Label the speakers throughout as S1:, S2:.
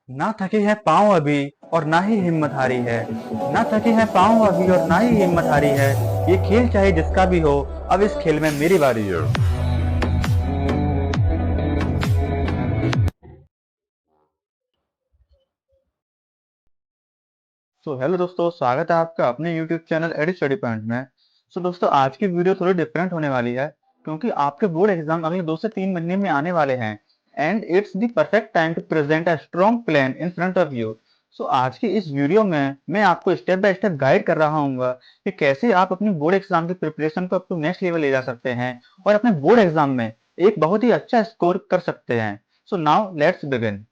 S1: ना थके हैं पाँव अभी और ना ही हिम्मत हारी है। ना थके हैं पाँव अभी और ना ही हिम्मत हारी है। ये खेल चाहे जिसका भी हो, अब इस खेल में मेरी बारी है। हेलो दोस्तों, स्वागत है आपका अपने YouTube channel AD study point में। दोस्तों, आज की वीडियो थोड़ी डिफरेंट होने वाली है क्योंकि आपके बोर्ड एग्जाम अगले 2 से 3 महीने में आने वाले हैं and it's the perfect time to present a strong plan in front of you. आज की इस वीडियो में मैं आपको स्टेप बाय स्टेप गाइड कर रहा हूँ कि कैसे आप अपनी बोर्ड एग्जाम की प्रिपरेशन को अप टू नेक्स्ट लेवल ले जा सकते हैं और अपने बोर्ड एग्जाम में एक बहुत ही अच्छा स्कोर कर सकते हैं। Now let's begin.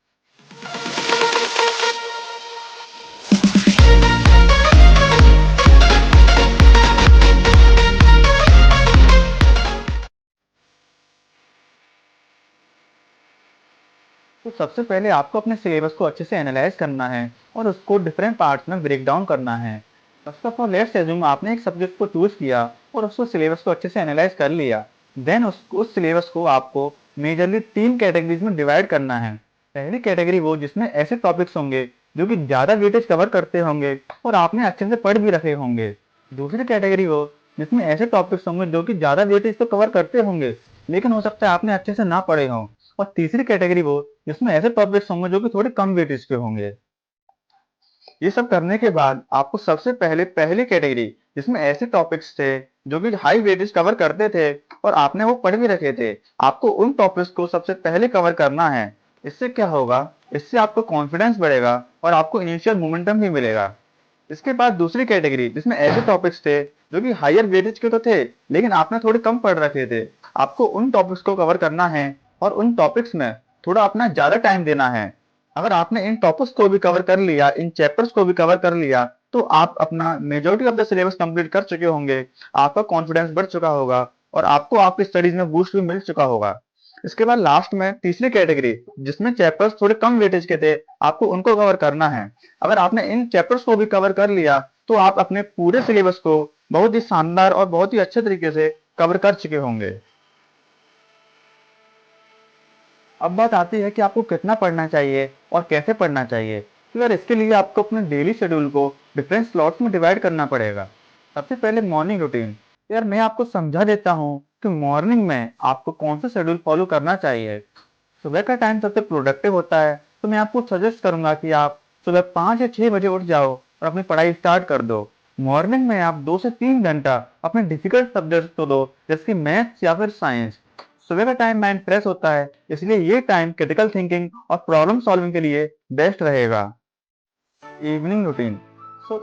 S1: सबसे पहले आपको अपने सिलेबस को अच्छे से एनालाइज करना है और उसको डिफरेंट पार्ट्स में ब्रेक डाउन करना है। First of all let's assume आपने एक सब्जेक्ट को चूज किया और उसको सिलेबस को अच्छे से एनालाइज कर लिया। देन उस सिलेबस को आपको मेजरली 3 कैटेगरीज में डिवाइड करना है। पहली कैटेगरी वो जिसमें ऐसे टॉपिक्स होंगे जो कि ज्यादा वेटेज कवर करते होंगे और आपने अच्छे से पढ़ भी रखे होंगे। दूसरी कैटेगरी वो जिसमें ऐसे टॉपिक्स होंगे जो कि ज्यादा वेटेज तो कवर करते होंगे लेकिन हो सकता है आपने अच्छे से ना पढ़े हों। और तीसरी कैटेगरी वो जिसमें ऐसे टॉपिक्स होंगे जो कि थोड़े कम वेटेज के होंगे। ये सब करने के बाद आपको सबसे पहले पहली कैटेगरी जिसमें ऐसे टॉपिक्स थे जो कि हाई वेटेज कवर करते थे और आपने वो पढ़ भी रखे थे, आपको उन टॉपिक्स को सबसे पहले कवर करना है। इससे क्या होगा, इससे आपको कॉन्फिडेंस बढ़ेगा और आपको इनिशियल मोमेंटम भी मिलेगा। इसके बाद दूसरी कैटेगरी जिसमें ऐसे टॉपिक्स थे जो कि हायर वेटेज के तो थे लेकिन आपने थोड़े कम पढ़ रखे थे, आपको उन टॉपिक्स को कवर करना है और उन टॉपिक्स में थोड़ा अपना ज्यादा टाइम देना है। अगर आपने इन टॉपिक्स को भी कवर कर लिया, इन चैप्टर्स को भी कवर कर लिया, तो आप अपना majority of the syllabus complete कर चुके होंगे। आपका कॉन्फिडेंस बढ़ चुका होगा और आपको आपकी स्टडीज में बूस्ट भी मिल चुका होगा। इसके बाद लास्ट में तीसरी कैटेगरी जिसमें चैप्टर्स थोड़े कम वेटेज के थे, आपको उनको कवर करना है। अगर आपने इन चैप्टर्स को भी कवर कर लिया तो आप अपने पूरे सिलेबस को बहुत ही शानदार और बहुत ही अच्छे तरीके से कवर कर चुके होंगे। अब बात आती है कि आपको कितना पढ़ना चाहिए और कैसे पढ़ना चाहिए। तो यार इसके लिए आपको अपने डेली शेड्यूल को डिफरेंट स्लॉट्स में डिवाइड करना पड़ेगा। सबसे पहले मॉर्निंग रूटीन। यार मैं आपको समझा देता हूँ कि मॉर्निंग में आपको कौन सा शेड्यूल फॉलो करना चाहिए। सुबह का टाइम सबसे प्रोडक्टिव होता है, तो मैं आपको सजेस्ट करूंगा कि आप सुबह 5 या 6 बजे उठ जाओ और अपनी पढ़ाई स्टार्ट कर दो। मॉर्निंग में आप 2 से 3 घंटा अपने डिफिकल्ट सब्जेक्ट को दो, जैसे कि मैथ्स या फिर साइंस। सुबह का टाइम माइंड फ्रेश होता है, इसलिए ये टाइम क्रिटिकल थिंकिंग और प्रॉब्लम सॉल्विंग के लिए बेस्ट रहेगा। Evening routine.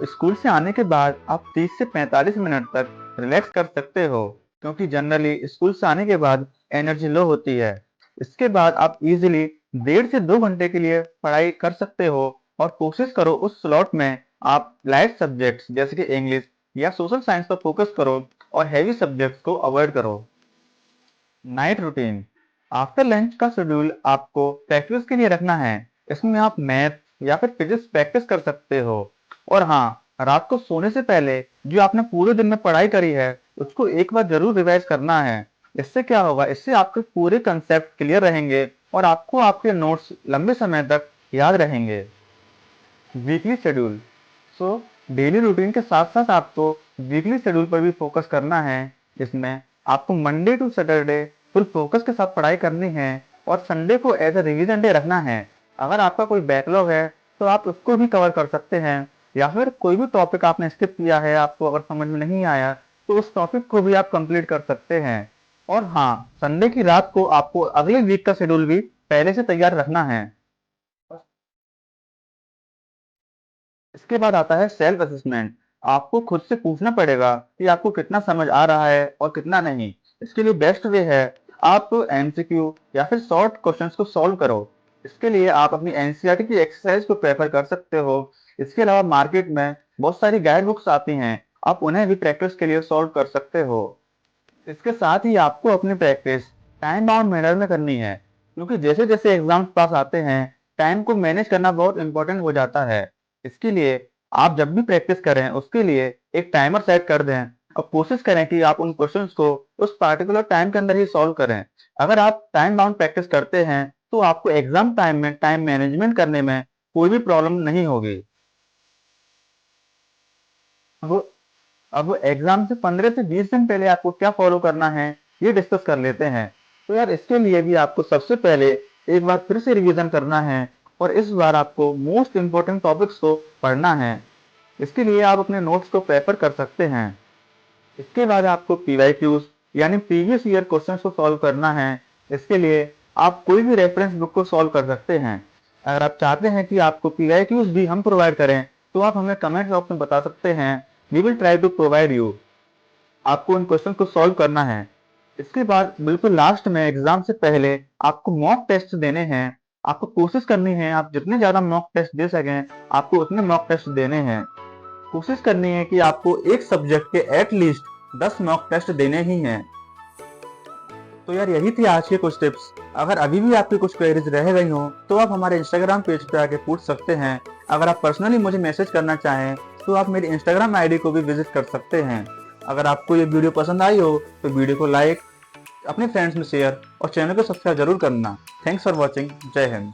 S1: स्कूल से आने के बाद आप 30 से 45 मिनट तक रिलैक्स कर सकते हो क्योंकि जनरली स्कूल से आने के बाद एनर्जी लो होती है। इसके बाद आप इजीली 1.5 से 2 घंटे के लिए पढ़ाई कर सकते हो और कोशिश करो उस स्लॉट में आप लाइट सब्जेक्ट्स जैसे कि इंग्लिश या सोशल साइंस पर फोकस करो और हैवी सब्जेक्ट्स को अवॉइड करो। Night routine. आफ्टर लंच का शेड्यूल आपको प्रैक्टिस के लिए रखना है। इसमें आप मैथ या फिर फिजिक्स प्रैक्टिस कर सकते हो। और हाँ, रात को सोने से पहले जो आपने पूरे दिन में पढ़ाई करी है उसको एक बार जरूर रिवाइज करना है। इससे क्या होगा, इससे आपके पूरे कंसेप्ट क्लियर रहेंगे और आपको आपके नोट्स लंबे समय तक याद रहेंगे। Weekly schedule. So daily routine के साथ साथ आपको वीकली शेड्यूल पर भी फोकस करना है। इसमें आपको Monday to Saturday full focus के साथ पढ़ाई करनी है और संडे को एज ए रिवीजन डे रखना है। अगर आपका कोई बैकलॉग है तो आप उसको भी कवर कर सकते हैं, या फिर कोई भी टॉपिक आपने स्किप किया है, आपको अगर समझ में नहीं आया तो उस टॉपिक को भी आप कंप्लीट कर सकते हैं। और हाँ, संडे की रात को आपको अगले वीक का शेड्यूल भी पहले से तैयार रखना है। इसके बाद आता है सेल्फ असेसमेंट। आपको खुद से पूछना पड़ेगा कि आपको कितना समझ आ रहा है और कितना नहीं। इसके लिए बेस्ट वे है आप एमसीक्यू या फिर शॉर्ट क्वेश्चंस को सॉल्व करो। इसके लिए आप अपनी एनसीईआरटी की एक्सरसाइज को प्रेफर कर सकते हो। इसके अलावा मार्केट में बहुत सारी गाइड बुक्स आती हैं, आप उन्हें भी प्रैक्टिस के लिए सॉल्व कर सकते हो। इसके साथ ही आपको अपनी प्रैक्टिस टाइम बाउंड मैनर में करनी है क्योंकि जैसे जैसे एग्जाम्स पास आते हैं टाइम को मैनेज करना बहुत इंपॉर्टेंट हो जाता है। इसके लिए आप जब भी प्रैक्टिस करें उसके लिए एक टाइमर सेट कर दें और कोशिश करें कि आप उन क्वेश्चंस को उस पार्टिकुलर टाइम के अंदर ही सॉल्व करें। अगर आप टाइम बाउंड प्रैक्टिस करते हैं तो आपको एग्जाम टाइम में टाइम मैनेजमेंट करने में कोई भी प्रॉब्लम नहीं होगी। अब अब एग्जाम से 15 से 20 दिन पहले आपको क्या फॉलो करना है, ये डिस्कस कर लेते हैं। तो यार इसके लिए भी आपको सबसे पहले एक बार फिर से रिवीजन करना है और इस बार आपको मोस्ट इम्पोर्टेंट टॉपिक्स को पढ़ना है। इसके लिए आप अपने नोट्स को प्रेफर कर सकते हैं। इसके बाद आपको पीवाईक्यूज यानी प्रीवियस ईयर क्वेश्चंस को सॉल्व करना है। इसके लिए आप कोई भी रेफरेंस बुक को सॉल्व कर सकते हैं। अगर आप चाहते हैं कि आपको पीवाईक्यूज भी हम प्रोवाइड करें तो आप हमें कमेंट बॉक्स में बता सकते हैं। We will try to provide you. आपको इन क्वेश्चन को सॉल्व करना है। इसके बाद बिल्कुल लास्ट में एग्जाम से पहले आपको मॉक टेस्ट देने हैं। आपको कोशिश करनी है आप जितने ज्यादा मॉक टेस्ट दे सकें आपको उतने मॉक टेस्ट देने हैं। कोशिश करनी है कि आपको एक सब्जेक्ट के एटलीस्ट 10 मॉक टेस्ट देने ही हैं। तो यार यही थी आज के कुछ टिप्स। अगर अभी भी आपकी कुछ क्वेरीज रह गई हो तो आप हमारे इंस्टाग्राम पेज पे आके पूछ सकते हैं। अगर आप पर्सनली मुझे मैसेज करना चाहें तो आप मेरी इंस्टाग्राम आईडी को भी विजिट कर सकते हैं। अगर आपको ये वीडियो पसंद आई हो तो वीडियो को लाइक, अपने फ्रेंड्स में शेयर और चैनल को सब्सक्राइब जरूर करना। Thanks for watching. जय हिंद।